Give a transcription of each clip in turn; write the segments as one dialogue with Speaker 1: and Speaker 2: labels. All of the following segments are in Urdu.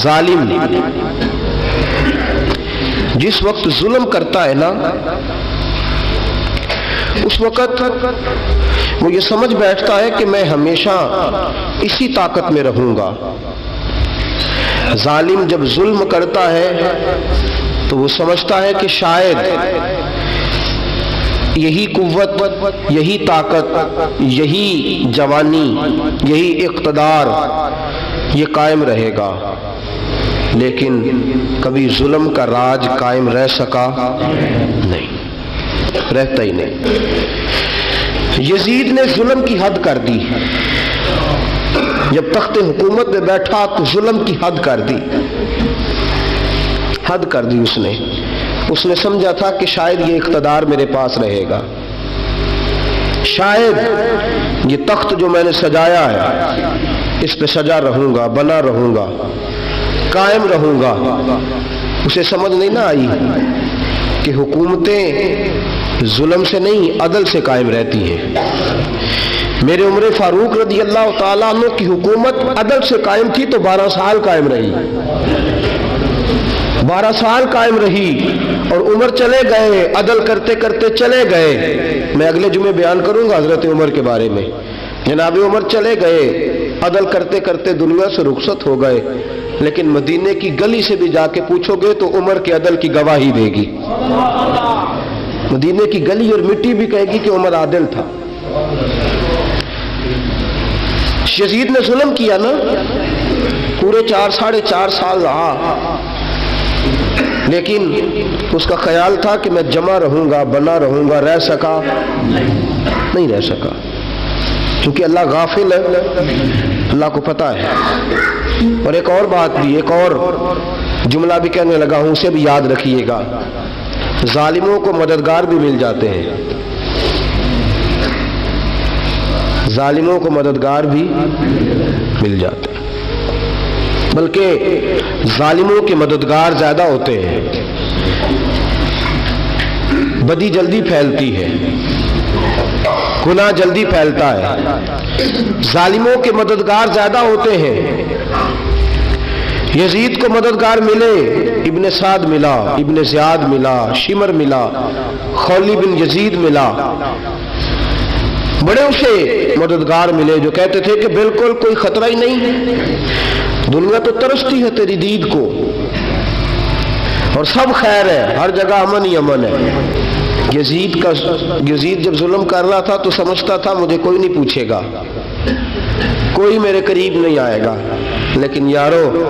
Speaker 1: ظالم جس وقت ظلم کرتا ہے نا، اس وقت وہ یہ سمجھ بیٹھتا ہے کہ میں ہمیشہ اسی طاقت میں رہوں گا۔ ظالم جب ظلم کرتا ہے تو وہ سمجھتا ہے کہ شاید یہی قوت، یہی طاقت، یہی جوانی، یہی اقتدار یہ قائم رہے گا، لیکن کبھی ظلم کا راج قائم رہ سکا نہیں، رہتا ہی نہیں۔ یزید نے ظلم کی حد کر دی، جب تخت حکومت میں بیٹھا تو ظلم کی حد کر دی، حد کر دی اس نے سمجھا تھا کہ شاید یہ اقتدار میرے پاس رہے گا، شاید یہ تخت جو میں نے سجایا ہے اس پہ سجا رہوں گا، بنا رہوں گا، قائم رہوں گا۔ اسے سمجھ نہیں نہ آئی کہ حکومتیں ظلم سے نہیں عدل سے قائم رہتی ہیں۔ میرے عمر فاروق رضی اللہ تعالیٰ عنہ کی حکومت عدل سے قائم تھی تو 12 سال قائم رہی، 12 سال قائم رہی، اور عمر چلے گئے، عدل کرتے کرتے چلے گئے۔ میں اگلے جمعے بیان کروں گا حضرت عمر کے بارے میں۔ جناب عمر چلے گئے، عدل کرتے کرتے دنیا سے رخصت ہو گئے، لیکن مدینے کی گلی سے بھی جا کے پوچھو گے تو عمر کے عدل کی گواہی دے گی۔ مدینے کی گلی اور مٹی بھی کہے گی کہ عمر عادل تھا۔ یزید نے ظلم کیا نا، پورے 4.5 سال رہا، لیکن اس کا خیال تھا کہ میں جمع رہوں گا، بنا رہوں گا، رہ سکا نہیں، رہ سکا، کیونکہ اللہ غافل ہے، اللہ کو پتہ ہے۔ اور ایک اور بات بھی، ایک اور جملہ بھی کہنے لگا ہوں، اسے بھی یاد رکھیے گا، ظالموں کو مددگار بھی مل جاتے ہیں، ظالموں کو مددگار بھی مل جاتے ہیں، بلکہ ظالموں کے مددگار زیادہ ہوتے ہیں، بدی جلدی پھیلتی ہے، گناہ جلدی پھیلتا ہے، ظالموں کے مددگار زیادہ ہوتے ہیں۔ یزید کو مددگار ملے، ابن سعد ملا، ابن زیاد ملا، شمر ملا، خولی بن یزید ملا، بڑے اسے مددگار ملے جو کہتے تھے کہ بالکل کوئی خطرہ ہی نہیں، دنیا تو ترستی ہے تیری دید کو، اور سب خیر ہے، ہر جگہ امن ہی امن ہے۔ یزید جب ظلم کر رہا تھا تو سمجھتا تھا مجھے کوئی نہیں پوچھے گا، کوئی میرے قریب نہیں آئے گا، لیکن یارو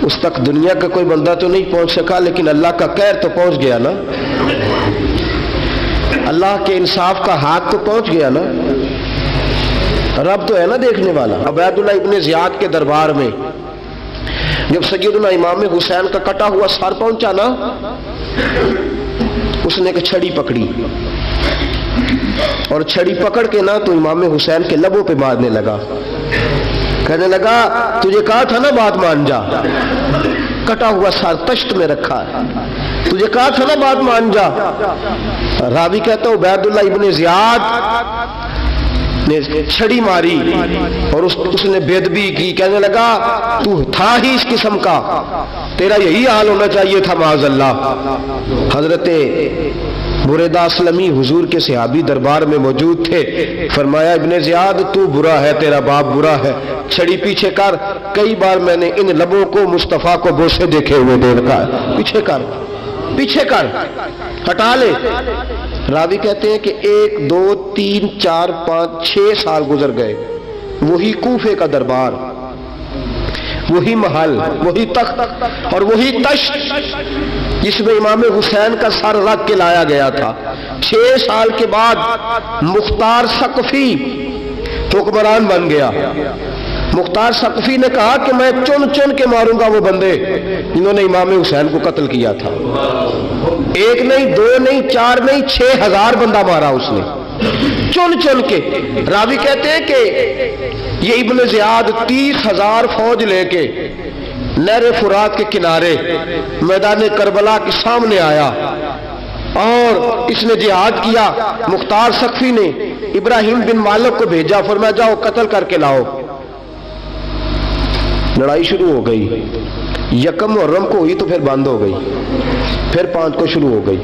Speaker 1: اس تک دنیا کا کوئی بندہ تو نہیں پہنچ سکا، لیکن اللہ کا قہر تو پہنچ گیا نا، اللہ کے انصاف کا ہاتھ تو پہنچ گیا نا، رب تو ہے نا دیکھنے والا۔ عبید اللہ ابن زیاد کے دربار میں جب سیدنا امام حسین کا کٹا ہوا سر پہنچا نا، اس نے ایک چھڑی پکڑی، اور چھڑی پکڑ کے نا تو امام حسین کے لبوں پہ مارنے لگا، کہنے لگا تجھے کہا تھا نا بات مان جا، کٹا ہوا سر تشت میں رکھا ہے، تجھے کہا تھا نا بات مان جا۔ راوی کہتا ہے عبید اللہ ابن زیاد نے چھڑی ماری اور اس نے بے ادبی کی، کہنے لگا تو تھا ہی اس قسم کا، تیرا یہی حال ہونا چاہیے تھا معاذ اللہ۔ حضرت بریدہ اسلمی حضور کے صحابی دربار میں موجود تھے، فرمایا ابن زیاد تو برا ہے، تیرا باپ برا ہے، چھڑی پیچھے کر، کئی بار میں نے ان لبوں کو مصطفیٰ کو بوسے دیکھے ہوئے دیکھا ہے، پیچھے کر، پیچھے کر، ہٹا لے۔ راوی کہتے ہیں کہ 1 2 3 4 5 6 سال گزر گئے، وہی کوفے کا دربار، وہی محل، وہی تخت اور وہی تشت جس میں امام حسین کا سر رکھ کے لایا گیا تھا۔ 6 سال کے بعد مختار ثقفی حکمران بن گیا۔ مختار ثقفی نے کہا کہ میں چن چن کے ماروں گا وہ بندے جنہوں نے امام حسین کو قتل کیا تھا۔ 1 نہیں 2 نہیں 4 نہیں 6000 بندہ مارا اس نے، چن چن کے۔ راوی کہتے ہیں کہ یہ ابن زیاد 30,000 فوج لے کے نہر فرات کے کنارے میدان کربلا کے سامنے آیا اور اس نے جہاد کیا۔ مختار ثقفی نے ابراہیم بن مالک کو بھیجا، فرمایا جاؤ قتل کر کے لاؤ۔ لڑائی شروع ہو گئی، یکم محرم کو ہوئی تو پھر بند ہو گئی، پھر 5 کو شروع ہو گئی،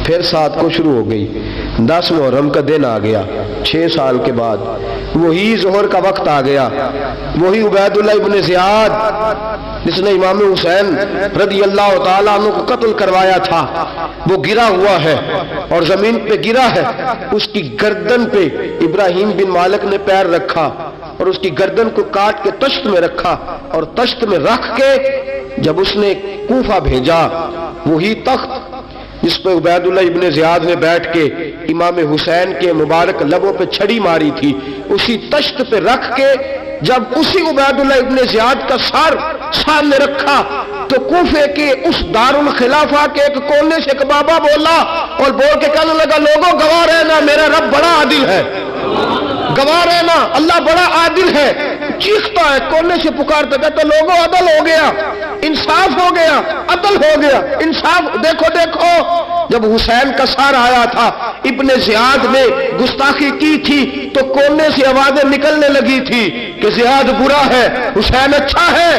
Speaker 1: پھر 7 کو شروع ہو گئی، 10 محرم کا دن آ گیا 6 سال کے بعد، وہی ظہر کا وقت آ گیا، وہی عبید اللہ ابن زیاد جس نے امام حسین رضی اللہ تعالیٰ عنہ کو قتل کروایا تھا، وہ گرا ہوا ہے اور زمین پہ گرا ہے، اس کی گردن پہ ابراہیم بن مالک نے پیر رکھا اور اس کی گردن کو کاٹ کے تشت میں رکھا، اور تشت میں رکھ کے جب اس نے کوفہ بھیجا، وہی تخت جس پہ عبید اللہ ابن زیاد نے بیٹھ کے امام حسین کے مبارک لبوں پہ چھڑی ماری تھی، اسی تشت پہ رکھ کے جب اسی عبید اللہ ابن زیاد کا سر سامنے رکھا تو کوفے کے اس دارالخلافہ کے ایک کونے سے ایک بابا بولا اور بول کے کہنے لگا، لوگوں گواہ رہنا میرا رب بڑا عادل ہے، گواہ رہنا اللہ بڑا عادل ہے۔ چیختا ہے، کونے سے پکارتا، کہتا لوگوں عدل ہو گیا، انصاف ہو گیا، عدل ہو گیا، انصاف۔ دیکھو دیکھو، جب حسین کا سر آیا تھا، ابن زیاد نے گستاخی کی تھی تو کونے سے آوازیں نکلنے لگی تھی کہ زیاد برا ہے، حسین اچھا ہے۔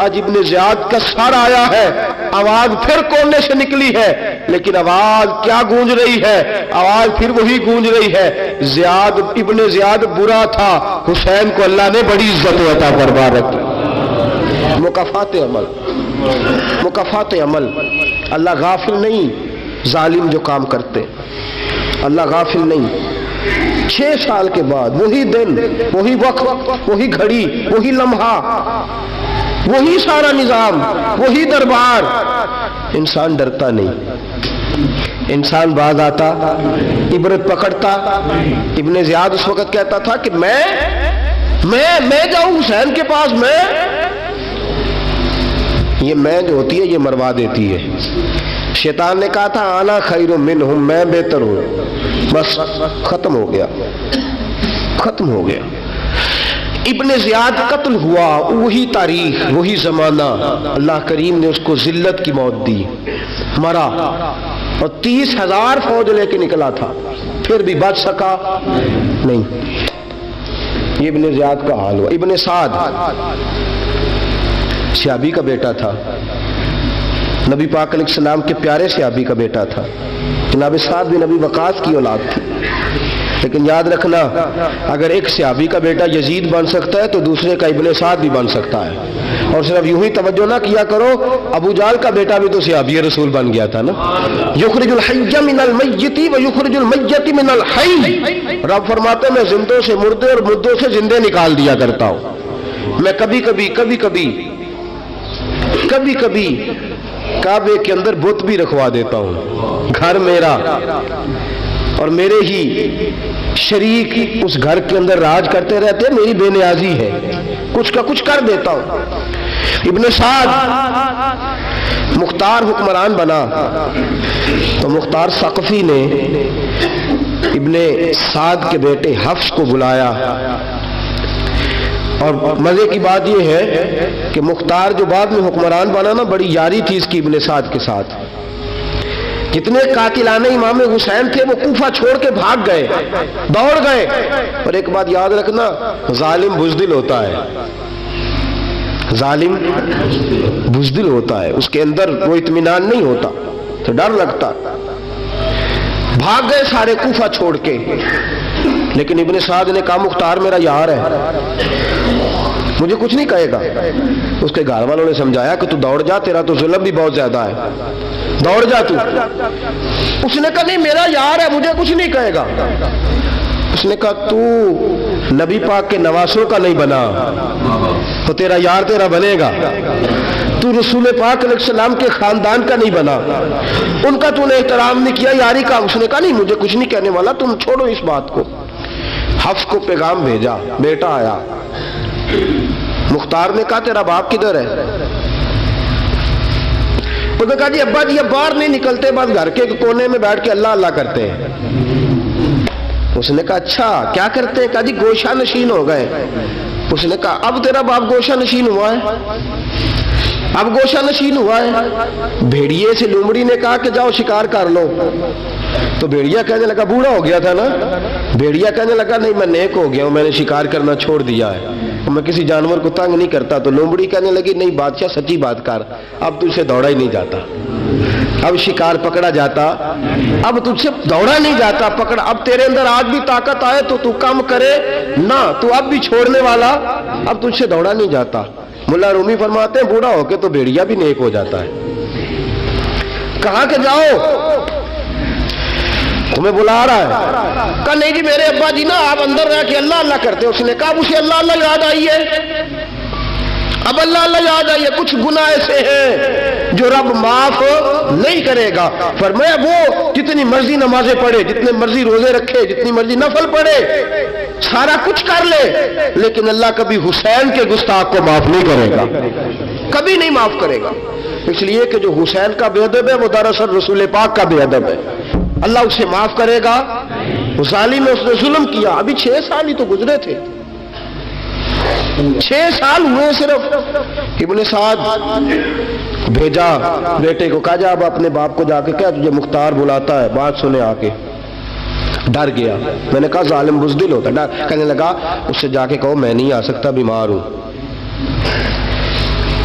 Speaker 1: آج ابن زیاد کا سر آیا ہے، آواز پھر کونے سے نکلی ہے، لیکن آواز کیا گونج رہی ہے؟ آواز پھر وہی گونج رہی ہے، ابن زیاد برا تھا، حسین کو اللہ نے بڑی عزت عطا فرما رکھی۔ مکافات عمل، مکافات عمل، اللہ غافل نہیں ظالم جو کام کرتے، اللہ غافل نہیں۔ 6 سال کے بعد وہی دن، وہی وقت، وہی گھڑی، وہی لمحہ، وہی سارا نظام، وہی دربار، انسان ڈرتا نہیں، انسان باز آتا، عبرت پکڑتا۔ ابن زیاد اس وقت کہتا تھا کہ میں جاؤں حسین کے پاس، یہ میں جو ہوتی ہے یہ مروا دیتی ہے۔ شیطان نے کہا تھا انا خیر منہم، میں بہتر ہوں، بس ختم ہو گیا، ختم ہو گیا۔ ابن زیاد قتل ہوا، وہی تاریخ، وہی زمانہ، اللہ کریم نے اس کو ذلت کی موت دی، مرا، اور 30,000 فوج لے کے نکلا تھا، پھر بھی بچ سکا نہیں۔ یہ ابن زیاد کا حال ہوا۔ ابن سعد صحابی کا بیٹا تھا، نبی پاک علیہ السلام کے پیارے صحابی کا بیٹا تھا، جناب سعد بن ابی وقاص کی اولاد تھی۔ لیکن یاد رکھنا، اگر ایک صحابی کا بیٹا یزید بن سکتا ہے تو دوسرے کا ابن سعد بھی بن سکتا ہے۔ اور صرف یوں ہی توجہ نہ کیا کرو، ابو جہل کا بیٹا بھی تو صحابی رسول بن گیا تھا نا۔ یخرج الحی من المیت ویخرج المیت من الحی، رب فرماتے ہیں میں زندوں سے مردے اور مردوں سے زندے نکال دیا کرتا ہوں۔ میں کبھی کبھی کعبے کے اندر بت بھی رکھوا دیتا ہوں، گھر میرا اور میرے ہی شریک اس گھر کے اندر راج کرتے رہتے ہیں، میری بے نیازی ہے، کچھ کا کچھ کر دیتا ہوں۔ ابن سعد مختار حکمران بنا تو مختار ثقفی نے ابن سعد کے بیٹے حفص کو بلایا، اور مزے کی بات یہ ہے کہ مختار جو بعد میں حکمران بنا نا، بڑی یاری تھی اس کی ابن سعد کے ساتھ۔ جتنے قاتلان امام حسین تھے وہ کوفہ چھوڑ کے بھاگ گئے، دوڑ گئے۔ اور ایک بات یاد رکھنا، ظالم بزدل ہوتا ہے، ظالم بزدل ہوتا ہے، اس کے اندر وہ اطمینان نہیں ہوتا، تو ڈر لگتا۔ بھاگ گئے سارے کوفہ چھوڑ کے، لیکن ابن سعد نے کہا مختار میرا یار ہے، مجھے کچھ نہیں کہے گا۔ اس کے گھر والوں نے سمجھایا کہ تو دوڑ جا، تیرا تو ظلم بھی بہت زیادہ ہے، دوڑ جا تو۔ اس نے کہا نہیں میرا یار ہے، مجھے کچھ نہیں کہے گا۔ اس نے کہا تو نبی پاک کے نواسوں کا نہیں بنا تو تیرا یار تیرا بنے گا، تو رسول پاک علیہ السلام کے خاندان کا نہیں بنا، ان کا تو نے احترام نہیں کیا، یاری کا۔ اس نے کہا نہیں مجھے کچھ نہیں کہنے والا، تم چھوڑو اس بات کو۔ حفص کو پیغام بھیجا، بیٹا آیا۔ مختار نے کہا تیرا باپ کدھر ہے؟ اس نے کہا جی ابا جی اب باہر نہیں نکلتے، بس گھر کے کونے میں بیٹھ کے اللہ اللہ کرتے ہیں۔ اس نے کہا اچھا کیا کرتے ہیں؟ کہا جی گوشہ نشین ہو گئے۔ اس نے کہا اب تیرا باپ گوشہ نشین ہوا ہے؟ اب گوشہ نشین ہوا ہے؟ بھیڑیے سے لومڑی نے کہا کہ جاؤ شکار کر لو، تو بھیڑیا کہنے لگا بوڑھا ہو گیا تھا نا، بھیڑیا کہنے لگا نہیں میں نیک ہو گیا ہوں، میں نے شکار کرنا چھوڑ دیا ہے۔ میں کسی جانور کو تنگ نہیں کرتا، تو لومڑی کہنے لگی نہیں بادشاہ سچی بات کر، اب تجھ سے دوڑا ہی نہیں جاتا، اب شکار پکڑا جاتا، اب تجھ سے دوڑا نہیں جاتا، پکڑا، اب تیرے اندر آج بھی طاقت آئے تو تو کم کرے نہ، تو اب بھی چھوڑنے والا، اب تجھ سے دوڑا نہیں جاتا۔ ملا رومی فرماتے ہیں بوڑھا ہو کے تو بھیڑیا بھی نیک ہو جاتا ہے۔ کہا کہ جاؤ تمہیں بلا رہا ہے، کہا نہیں جی میرے ابا جی نا آپ اندر رہ کے اللہ اللہ کرتے، اس نے کہا اسے اللہ اللہ یاد آئی ہے، اب اللہ اللہ یاد آئی ہے، کچھ گناہ ایسے ہیں جو رب معاف نہیں کرے گا۔ فرمایا وہ جتنی مرضی نمازیں پڑھے، جتنے مرضی روزے رکھے، جتنی مرضی نفل پڑھے، سارا کچھ کر لے، لیکن اللہ کبھی حسین کے گستاخ کو معاف نہیں کرے گا، کبھی نہیں معاف کرے گا، اس لیے کہ جو حسین کا بے ادب ہے وہ دراصل رسول پاک کا بے ادب ہے، اللہ اسے معاف کرے گا۔ ظالم نے اس نے ظلم کیا، ابھی 6 سال ہی تو گزرے تھے، 6 سال ہوئے صرف۔ ابن سعد بھیجا بیٹے کو، کہا جا اب اپنے باپ کو جا کے کہا تجھے مختار بلاتا ہے، بات سنے آ کے۔ ڈر گیا، میں نے کہا ظالم بزدل ہوتا ہے، کہنے لگا اس سے جا کے کہو میں نہیں آ سکتا، بیمار ہوں۔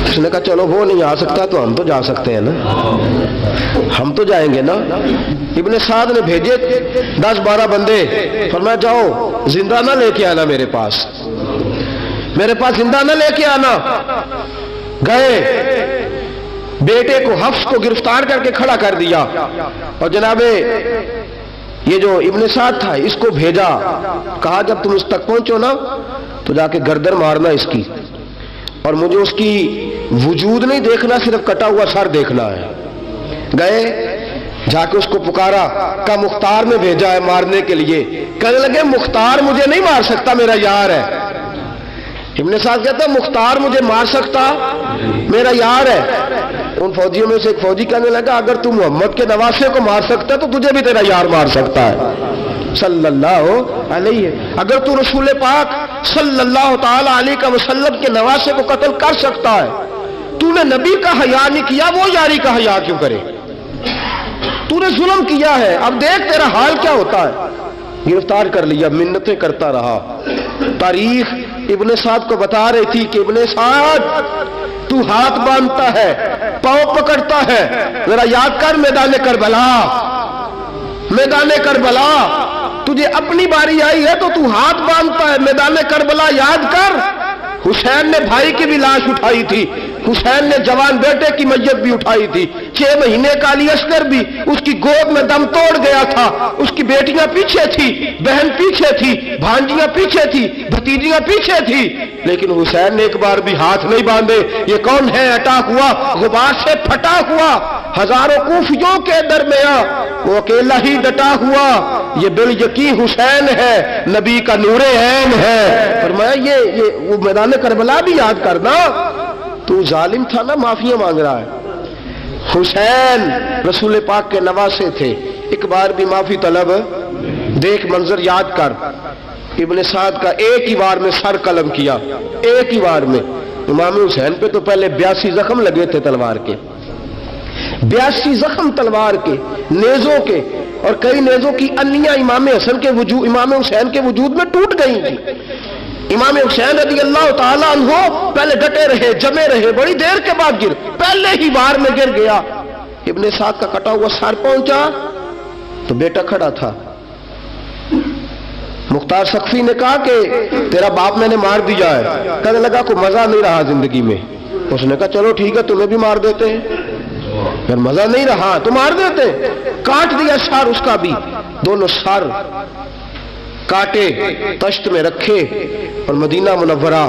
Speaker 1: اس نے کہا چلو وہ نہیں آ سکتا تو ہم تو جا سکتے ہیں نا، ہم تو جائیں گے نا۔ ابن سعد نے بھیجے 10-12 بندے، فرمایا جاؤ زندہ نہ لے کے آنا میرے پاس، میرے پاس زندہ نہ لے کے آنا۔ گئے، بیٹے کو حفص کو گرفتار کر کے کھڑا کر دیا، اور جناب یہ جو ابن سعد تھا اس کو بھیجا، کہا جب تم اس تک پہنچو نا تو جا کے گردن مارنا اس کی، اور مجھے اس کی وجود نہیں دیکھنا، صرف کٹا ہوا سر دیکھنا ہے۔ گئے، جا کے اس کو پکارا، کہا مختار نے بھیجا ہے مارنے کے لیے۔ کہنے لگے مختار مجھے نہیں مار سکتا، میرا یار ہے۔ ابن سعد کہتا ہے مختار مجھے مار سکتا، میرا یار ہے۔ ان فوجیوں میں سے ایک فوجی کہنے لگا اگر تم محمد کے نواسے کو مار سکتا ہے تو تجھے بھی تیرا یار مار سکتا ہے صلی اللہ علیہ، اگر تو رسول پاک صلی اللہ تعالی علیہ وسلم کے نواسے کو قتل کر سکتا ہے، تو نے نبی کا حیا نہیں کیا، وہ یاری کا حیا کیوں کرے؟ تو نے ظلم کیا ہے، اب دیکھ تیرا حال کیا ہوتا ہے۔ گرفتار کر لیا، منتیں کرتا رہا۔ تاریخ ابن سعد کو بتا رہی تھی کہ ابن سعد تو ہاتھ باندھتا ہے، پاؤں پکڑتا ہے، ذرا یاد کر میدان کربلا، میدان کربلا تجھے اپنی باری آئی ہے تو تو ہاتھ باندھتا ہے، میدان کربلا یاد کر۔ حسین نے بھائی کی بھی لاش اٹھائی تھی، حسین نے جوان بیٹے کی میت بھی اٹھائی تھی، 6 مہینے کا علی اصغر بھی اس کی گود میں دم توڑ گیا تھا، اس کی بیٹیاں پیچھے تھی، بہن پیچھے تھی، بھانجیاں پیچھے تھی، بھتیجیاں پیچھے تھی، لیکن حسین نے ایک بار بھی ہاتھ نہیں باندھے۔ یہ کون ہے اٹا ہوا، غبار سے پھٹا ہوا، ہزاروں کوفیوں کے درمیان وہ اکیلا ہی ڈٹا ہوا، یہ بال یقین حسین ہے، نبی کا نور عین ہے۔ فرمایا یہ وہ میدان کربلا بھی یاد کرنا، تو ظالم تھا نا، معافیاں مانگ رہا ہے۔ حسین رسول پاک کے نواسے تھے، ایک بار بھی معافی طلب، دیکھ منظر یاد کر۔ ابن سعد کا ایک ہی بار میں سر قلم کیا، ایک ہی بار میں۔ امام حسین پہ تو پہلے 82 زخم لگے تھے تلوار کے، 82 زخم تلوار کے، نیزوں کے، اور کئی نیزوں کی انیاں امام حسین کے وجود میں ٹوٹ گئی تھی۔ امام حسین رضی اللہ تعالیٰ عنہ پہلے ڈٹے رہے، جمے رہے، بڑی دیر کے بعد پہلے ہی بار میں گر گیا۔ ابن سعد کا کٹا ہوا سر پہنچا تو بیٹا کھڑا تھا۔ مختار سقفی نے کہا کہ تیرا باپ میں نے مار دیا ہے۔ کہنے لگا کوئی مزہ نہیں رہا زندگی میں۔ اس نے کہا چلو ٹھیک ہے تمہیں بھی مار دیتے ہیں، اگر مزہ نہیں رہا تو مار دیتے۔ کاٹ دیا سر اس کا بھی، دونوں سر کاٹے، تشت میں رکھے، اور مدینہ منورہ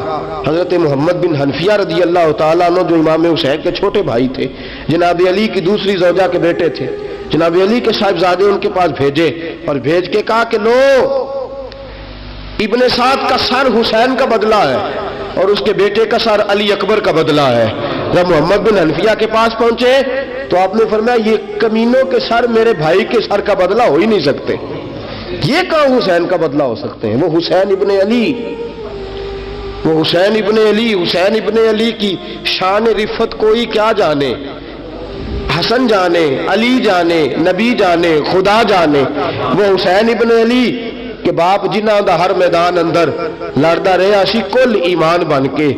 Speaker 1: حضرت محمد بن حنفیہ رضی اللہ تعالیٰ عنہ جو امام حسین کے چھوٹے بھائی تھے، جناب علی کی دوسری زوجہ کے بیٹے تھے، جناب علی کے صاحبزادے ان کے پاس بھیجے، اور بھیج کے کہا کہ لو ابن سعد کا سر حسین کا بدلہ ہے اور اس کے بیٹے کا سر علی اکبر کا بدلہ ہے۔ جب محمد بن حنفیہ کے پاس پہنچے تو آپ نے فرمایا یہ کمینوں کے سر میرے بھائی کے سر کا بدلہ ہو ہی نہیں سکتے، یہ کہاں حسین کا بدلہ ہو سکتے ہیں؟ وہ حسین ابن علی، وہ حسین ابن علی، حسین ابن علی کی شان رفت کوئی کیا جانے، حسن جانے، علی جانے، نبی جانے، خدا جانے۔ وہ حسین ابن علی کہ باپ جنہاں دا ہر میدان اندر لڑدا رہا سی کل ایمان بن کے،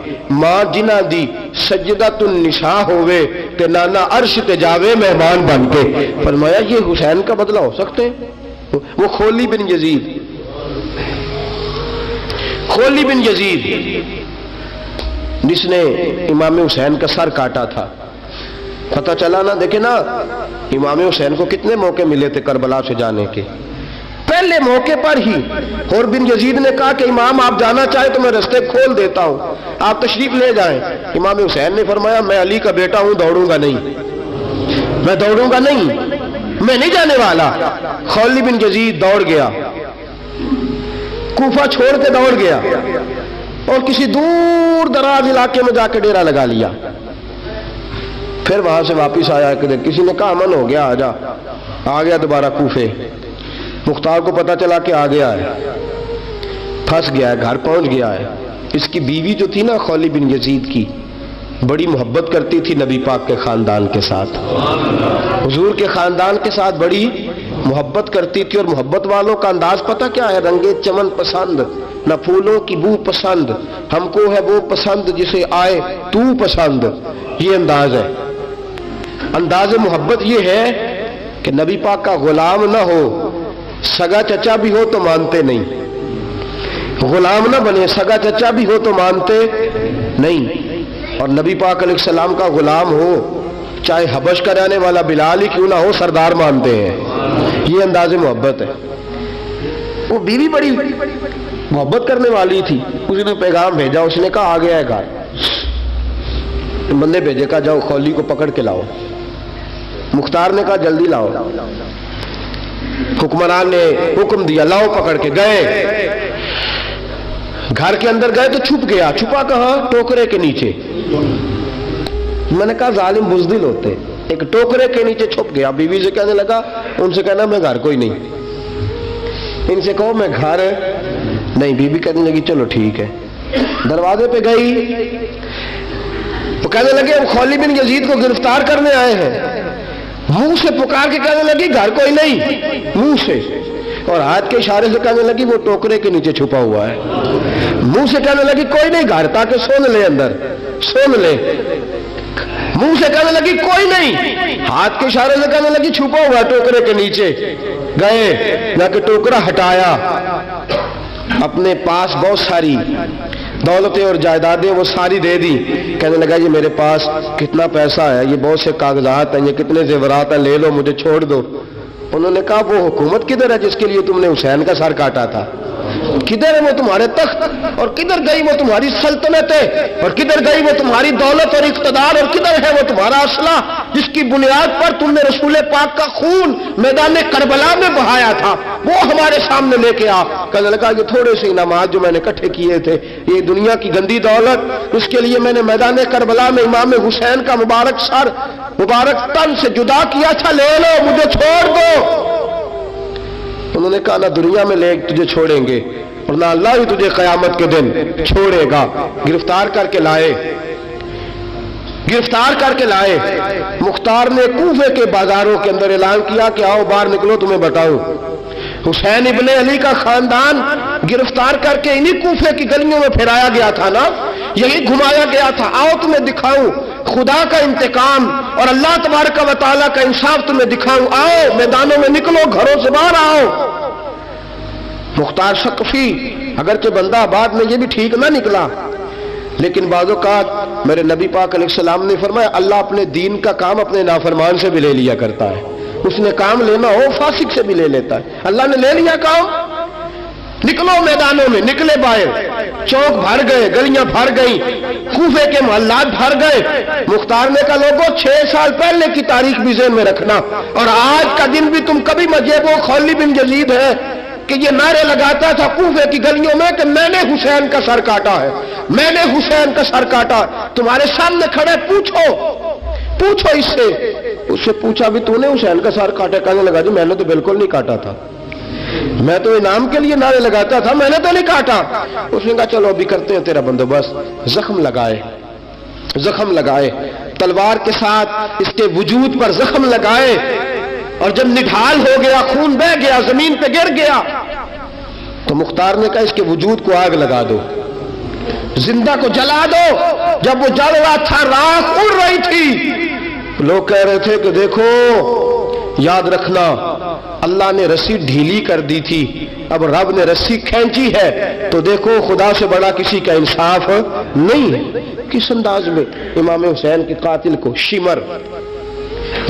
Speaker 1: ماں جنہاں دی سجدۃ النساء ہوئے تے نانا عرش تے جاوے مہمان بن کے۔ فرمایا یہ حسین کا بدلہ ہو سکتے ہیں؟ وہ خولی بن یزید، خولی بن یزید جس نے امام حسین کا سر کاٹا تھا، پتہ چلا نا، دیکھیں نا امام حسین کو کتنے موقع ملے تھے کربلا سے جانے کے، پہلے موقع پر ہی اور بن یزید نے کہا کہ امام آپ جانا چاہے تو میں رستے کھول دیتا ہوں، آپ تشریف لے جائیں۔ امام حسین نے فرمایا میں علی کا بیٹا ہوں، دوڑوں گا نہیں، میں دوڑوں گا نہیں، میں نہیں جانے والا۔ خولی بن یزید دوڑ گیا، کوفہ چھوڑ کے دوڑ گیا اور کسی دور دراز علاقے میں جا کے ڈیرا لگا لیا۔ پھر وہاں سے واپس آیا کہ کسی نے کہا امن ہو گیا، آجا، آ گیا دوبارہ کوفے۔ مختار کو پتا چلا کہ آ گیا ہے، پھنس گیا ہے، گھر پہنچ گیا ہے۔ اس کی بیوی جو تھی نا خولی بن یزید کی، بڑی محبت کرتی تھی نبی پاک کے خاندان کے ساتھ، حضور کے خاندان کے ساتھ بڑی محبت کرتی تھی، اور محبت والوں کا انداز پتہ کیا ہے؟ رنگے چمن پسند، نہ پھولوں کی بو پسند، ہم کو ہے وہ پسند جسے آئے تو پسند۔ یہ انداز ہے، انداز محبت یہ ہے کہ نبی پاک کا غلام نہ ہو، سگا چچا بھی ہو تو مانتے نہیں، غلام نہ بنے، سگا چچا بھی ہو تو مانتے نہیں، اور نبی پاک علیہ السلام کا غلام ہو، چاہے حبش کا رہنے والا بلال ہی کیوں نہ ہو، سردار مانتے ہیں۔ یہ انداز محبت ہے۔ وہ بیوی بڑی محبت کرنے والی تھی، اس نے پیغام بھیجا، اس نے کہا آ گیا ہے گھر، بندے بھیجے، کہا جاؤ خولی کو پکڑ کے لاؤ۔ مختار نے کہا جلدی لاؤ، حکمران نے حکم دیا لاؤ، پکڑ کے گئے، گھر کے اندر گئے تو چھپ گیا۔ چھپا کہاں؟ ٹوکرے کے نیچے۔ میں نے کہا ظالم بزدل ہوتے، ایک ٹوکرے کے نیچے چھپ گیا۔ بیوی سے کہنے لگا، ان سے کہنا میں گھر کوئی نہیں، ان سے کہو میں گھر نہیں۔ بیوی کہنے لگی چلو ٹھیک ہے۔ دروازے پہ گئی، وہ کہنے لگے ہم خولی بن یزید کو گرفتار کرنے آئے ہیں۔ منہ سے پکار کے کہنے لگی گھر کوئی نہیں، منہ سے، اور ہاتھ کے اشارے سے کہنے لگی وہ ٹوکرے کے نیچے چھپا ہوا ہے۔ منہ سے کہنے لگی کوئی نہیں گھر، تاکہ سن لے اندر، سن لے۔ منہ سے کہنے لگی کوئی نہیں، ہاتھ کے اشارے سے کہنے لگی چھپا ہوا ہے ٹوکرے کے نیچے۔ گئے، جا کے ٹوکرا ہٹایا، اپنے پاس بہت ساری دولتیں اور جائیدادیں وہ ساری دے دی۔ کہنے لگا یہ میرے پاس کتنا پیسہ ہے، یہ بہت سے کاغذات ہیں، یہ کتنے زیورات ہیں، لے لو، مجھے چھوڑ دو۔ انہوں نے کہا وہ حکومت کدھر ہے جس کے لیے تم نے حسین کا سر کاٹا تھا؟ کدھر ہے وہ تمہارے تخت، اور کدھر گئی وہ تمہاری سلطنتیں، اور کدھر گئی وہ تمہاری دولت اور اقتدار، اور کدھر ہے وہ تمہارا اسلحہ جس کی بنیاد پر تم نے رسول پاک کا خون میدان کربلا میں بہایا تھا؟ وہ ہمارے سامنے لے کے آ۔ کہنے لگا یہ تھوڑے سے انعامات جو میں نے اکٹھے کیے تھے، یہ دنیا کی گندی دولت، اس کے لیے میں نے میدان کربلا میں امام حسین کا مبارک سر مبارک تن سے جدا کیا تھا، لے لو، مجھے چھوڑ دو۔ انہوں نے کہا نہ دنیا میں لے تجھے چھوڑیں گے، اور نہ اللہ ہی تجھے قیامت کے دن چھوڑے گا۔ گرفتار کر کے لائے، گرفتار کر کے لائے۔ مختار نے کوفے کے بازاروں کے اندر اعلان کیا کہ آؤ باہر نکلو، تمہیں بتاؤں حسین ابن علی کا خاندان گرفتار کر کے انہی کوفے کی گلیوں میں پھرایا گیا تھا نا، یہی گھمایا گیا تھا، آؤ تمہیں دکھاؤں خدا کا انتقام اور اللہ تبارک و تعالیٰ کا انصاف تمہیں دکھاؤں، آؤ میدانوں میں نکلو، گھروں سے باہر آؤ۔ مختار ثقفی اگرچہ بندہ آباد میں یہ بھی ٹھیک نہ نکلا، لیکن بعض اوقات میرے نبی پاک علیہ السلام نے فرمایا اللہ اپنے دین کا کام اپنے نافرمان سے بھی لے لیا کرتا ہے، اس نے کام لینا ہو فاسق سے بھی لے لیتا ہے۔ اللہ نے لے لیا کام، نکلو میدانوں میں، نکلے باہر، چوک بھر گئے، گلیاں بھر گئیں، کوفے کے محلات بھر گئے۔ مختار نے کہا لوگوں 6 سال پہلے کی تاریخ بھی ذہن میں رکھنا، اور آج کا دن بھی تم کبھی مجھے وہ خولی بن یزید ہے کہ یہ نعرے لگاتا تھا کوفے کی گلیوں میں کہ میں نے حسین کا سر کاٹا ہے، میں نے حسین کا سر کاٹا۔ تمہارے سامنے کھڑے، پوچھو پوچھو اس سے پوچھا بھی تو نے حسین کا سر کاٹا؟ کہنے لگا جی میں نے تو بالکل نہیں کاٹا تھا، میں تو انعام کے لیے نعرے لگاتا تھا، میں نے تو نہیں کاٹا۔ اس نے کہا چلو ابھی کرتے ہیں تیرا بندوبست۔ زخم لگائے، زخم لگائے، تلوار کے ساتھ اس کے وجود پر زخم لگائے، اور جب نڈھال ہو گیا، خون بہ گیا، زمین پہ گر گیا، تو مختار نے کہا اس کے وجود کو آگ لگا دو، زندہ کو جلا دو۔ جب وہ جل رہا تھا راکھ اڑ رہی تھی، لوگ کہہ رہے تھے کہ دیکھو یاد رکھنا اللہ نے رسی ڈھیلی کر دی تھی، اب رب نے رسی کھینچی ہے، تو دیکھو خدا سے بڑا کسی کا انصاف نہیں ہے۔ کس انداز میں امام حسین کے قاتل کو شمر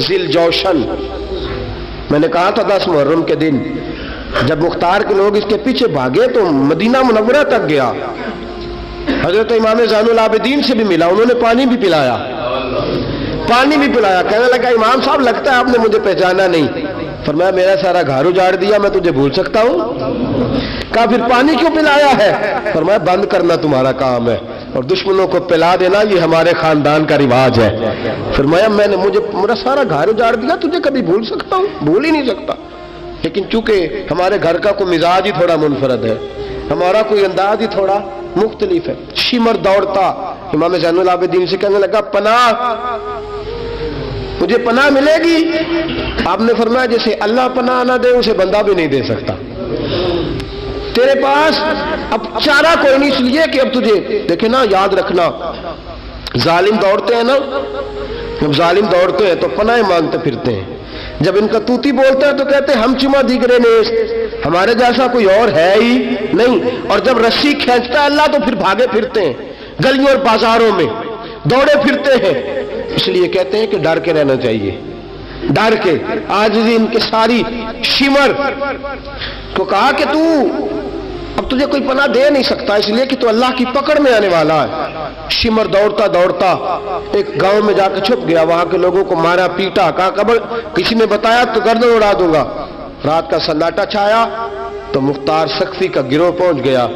Speaker 1: ذل جوشن، میں نے کہا تھا 10 محرم کے دن جب مختار کے لوگ اس کے پیچھے بھاگے تو مدینہ منورہ تک گیا، حضرت امام زین العابدین سے بھی ملا، انہوں نے پانی بھی پلایا، کہنے لگا امام صاحب لگتا ہے آپ نے مجھے پہچانا نہیں۔ فرمایا میرا سارا گھر اجاڑ دیا، میں تجھے بھول سکتا ہوں؟ کہا پھر پانی کیوں پلایا ہے؟ فرمایا بند کرنا تمہارا کام ہے اور دشمنوں کو پلا دینا یہ ہمارے خاندان کا رواج ہے۔ فرمایا میں نے میرا سارا گھر اجاڑ دیا، تجھے کبھی بھول سکتا ہوں؟ بھول ہی نہیں سکتا، لیکن چونکہ ہمارے گھر کا کوئی مزاج ہی تھوڑا منفرد ہے، ہمارا کوئی انداز ہی تھوڑا مختلف ہے۔ شمر دوڑتا امام زین العابدین سے کہنے لگا پناہ، مجھے پناہ ملے گی؟ آپ نے فرمایا جیسے اللہ پناہ نہ دے اسے بندہ بھی نہیں دے سکتا، تیرے پاس اب چارہ کوئی نہیں، اس لیے کہ اب تجھے دیکھے نا، یاد رکھنا ظالم دوڑتے ہیں نا، جب ظالم دوڑتے ہیں تو پناہ مانگتے پھرتے ہیں، جب ان کا توتی بولتا ہے تو کہتے ہیں ہم چما دیگرے نیست، ہمارے جیسا کوئی اور ہے ہی نہیں، اور جب رسی کھینچتا ہے اللہ تو پھر بھاگے پھرتے ہیں گلیوں اور بازاروں میں، دوڑے پھرتے ہیں۔ اس لیے کہتے ہیں کہ ڈر کے رہنا چاہیے، ڈر کے۔ آج ان کے ساری شمر کو کہا کہ تو اب تجھے کوئی پناہ دے نہیں سکتا، اس لیے کہ تو اللہ کی پکڑ میں آنے والا ہے۔ شمر دوڑتا دوڑتا ایک گاؤں میں جا کے چھپ گیا، وہاں کے لوگوں کو مارا پیٹا، کہا قبر کسی نے بتایا تو گردن اڑا دوں گا۔ رات کا سناٹا چھایا تو مختار سقفی کا گروہ پہنچ گیا،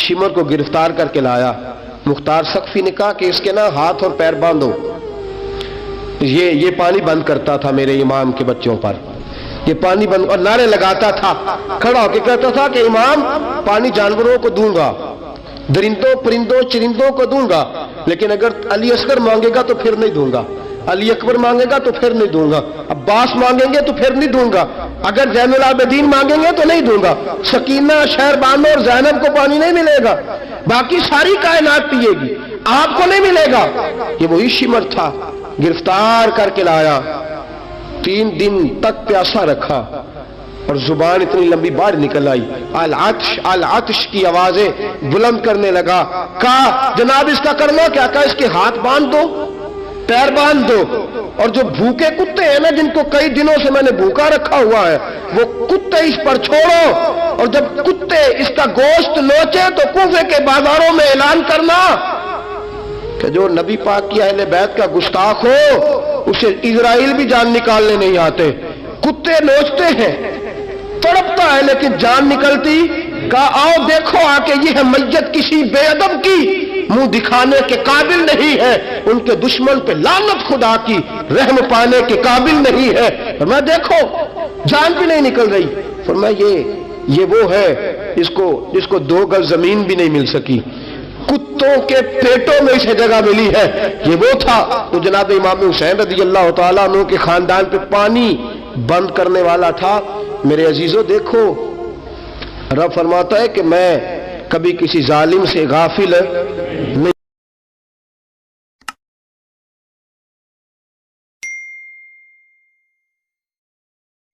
Speaker 1: شمر کو گرفتار کر کے لایا۔ مختار سقفی نے کہا کہ اس کے نا ہاتھ اور پیر باندھو، یہ پانی بند کرتا تھا میرے امام کے بچوں پر، یہ پانی بند، اور نعرے لگاتا تھا، کھڑا ہو کے کہتا تھا کہ امام پانی جانوروں کو دوں گا، درندوں پرندوں چرندوں کو دوں گا، لیکن اگر علی اصغر مانگے گا تو پھر نہیں دوں گا، علی اکبر مانگے گا تو پھر نہیں دوں گا، عباس مانگیں گے تو پھر نہیں دوں گا، اگر زین العابدین مانگیں گے تو نہیں دوں گا، سکینہ شہربانو اور زینب کو پانی نہیں ملے گا، باقی ساری کائنات پیے گی، آپ کو نہیں ملے گا۔ یہ وہی شمر تھا، گرفتار کر کے لایا، 3 دن تک پیاسا رکھا اور زبان اتنی لمبی باہر نکل آئی، العطش العطش کی آوازیں بلند کرنے لگا۔ کہا جناب اس کا کرنا کیا؟ کہا اس کے ہاتھ باندھ دو، پیر باندھ دو، اور جو بھوکے کتے ہیں نا، جن کو کئی دنوں سے میں نے بھوکا رکھا ہوا ہے، وہ کتے اس پر چھوڑو، اور جب کتے اس کا گوشت نوچے تو کوفے کے بازاروں میں اعلان کرنا کہ جو نبی پاک کی اہل بیت کا گستاخ ہو اسے اسرائیل بھی جان نکالنے نہیں آتے۔ کتے نوچتے ہیں، تڑپتا ہے لیکن جان نکلتی۔ کہا آؤ دیکھو آ کے یہ ہے میت کسی بے ادب کی، منہ دکھانے کے قابل نہیں ہے، ان کے دشمن پہ لعنت خدا کی، رحم پانے کے قابل نہیں ہے۔ فرمایا دیکھو جان بھی نہیں نکل رہی۔ فرمایا یہ وہ ہے جس کو 2 گز زمین بھی نہیں مل سکی، کتوں کے پیٹوں میں اسے جگہ ملی ہے، یہ وہ تھا۔ تو جناب امام حسین رضی اللہ تعالیٰ عنہ کے خاندان پہ پانی بند کرنے والا تھا۔ میرے عزیزو دیکھو، رب فرماتا ہے کہ میں کبھی کسی ظالم سے غافل نہیں